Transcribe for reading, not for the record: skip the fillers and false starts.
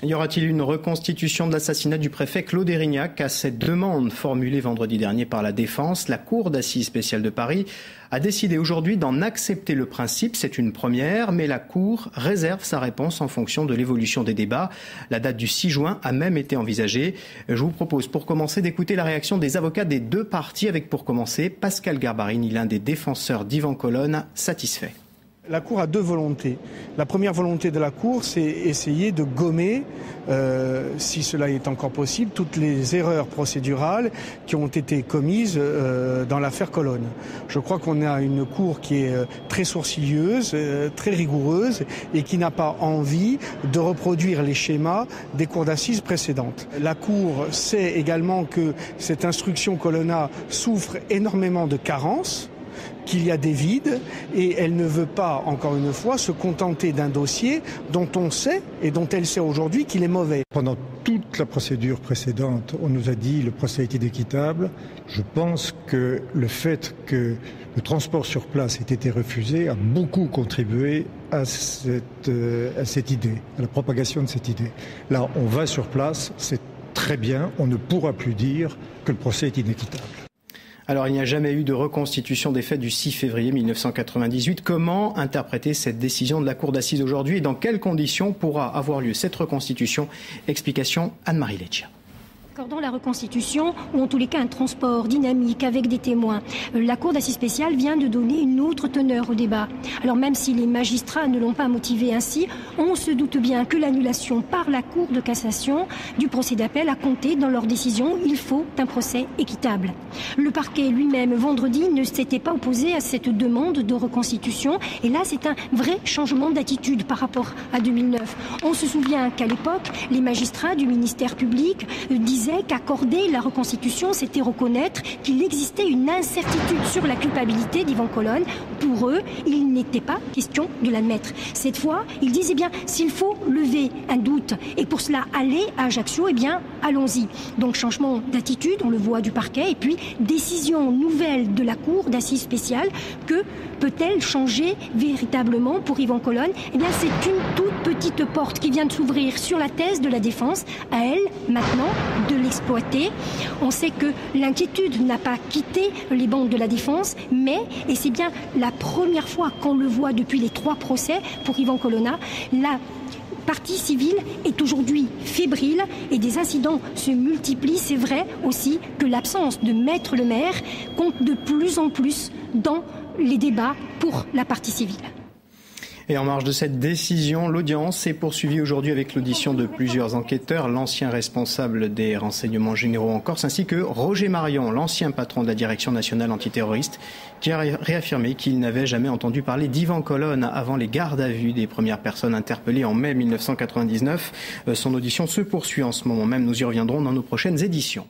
Y aura-t-il une reconstitution de l'assassinat du préfet Claude Érignac? À cette demande formulée vendredi dernier par la Défense, la Cour d'assises spéciale de Paris a décidé aujourd'hui d'en accepter le principe. C'est une première, mais la Cour réserve sa réponse en fonction de l'évolution des débats. La date du 6 juin a même été envisagée. Je vous propose pour commencer d'écouter la réaction des avocats des deux parties avec pour commencer Pascal Garbarini, l'un des défenseurs d'Yvan Colonne, satisfait. La Cour a deux volontés. La première volonté de la Cour, c'est essayer de gommer, si cela est encore possible, toutes les erreurs procédurales qui ont été commises dans l'affaire Colonne. Je crois qu'on a une Cour qui est très sourcilleuse, très rigoureuse et qui n'a pas envie de reproduire les schémas des cours d'assises précédentes. La Cour sait également que cette instruction Colonna souffre énormément de carences, qu'il y a des vides et elle ne veut pas, encore une fois, se contenter d'un dossier dont on sait et dont elle sait aujourd'hui qu'il est mauvais. Pendant toute la procédure précédente, on nous a dit le procès est inéquitable. Je pense que le fait que le transport sur place ait été refusé a beaucoup contribué à cette idée, à la propagation de cette idée. Là, on va sur place, c'est très bien, on ne pourra plus dire que le procès est inéquitable. Alors, il n'y a jamais eu de reconstitution des faits du 6 février 1998. Comment interpréter cette décision de la Cour d'assises aujourd'hui et dans quelles conditions pourra avoir lieu cette reconstitution? Explication Anne-Marie Leccia. Dans la reconstitution, ou en tous les cas un transport dynamique avec des témoins, la Cour d'assises spéciale vient de donner une autre teneur au débat. Alors même si les magistrats ne l'ont pas motivé ainsi, on se doute bien que l'annulation par la Cour de cassation du procès d'appel a compté dans leur décision. Il faut un procès équitable. Le parquet lui-même, vendredi, ne s'était pas opposé à cette demande de reconstitution. Et là, c'est un vrai changement d'attitude par rapport à 2009. On se souvient qu'à l'époque, les magistrats du ministère public disaient qu'accorder la reconstitution, c'était reconnaître qu'il existait une incertitude sur la culpabilité d'Yvan Colonne. Pour eux, il n'était pas question de l'admettre. Cette fois, ils disent, s'il faut lever un doute et pour cela aller à Ajaccio, allons-y. Donc changement d'attitude, on le voit du parquet, et puis décision nouvelle de la Cour d'assises spéciale. Que peut-elle changer véritablement pour Yvan Colonne? C'est une toute petite porte qui vient de s'ouvrir sur la thèse de la Défense. À elle, maintenant, de l'exploiter. On sait que l'inquiétude n'a pas quitté les bancs de la Défense, et c'est bien la première fois qu'on le voit depuis les 3 procès pour Yvan Colonna, la partie civile est aujourd'hui fébrile et des incidents se multiplient. C'est vrai aussi que l'absence de Maître Lemaire compte de plus en plus dans les débats pour la partie civile. Et en marge de cette décision, l'audience s'est poursuivie aujourd'hui avec l'audition de plusieurs enquêteurs, l'ancien responsable des renseignements généraux en Corse, ainsi que Roger Marion, l'ancien patron de la Direction nationale antiterroriste, qui a réaffirmé qu'il n'avait jamais entendu parler d'Yvan Colonne avant les gardes à vue des premières personnes interpellées en mai 1999. Son audition se poursuit en ce moment même. Nous y reviendrons dans nos prochaines éditions.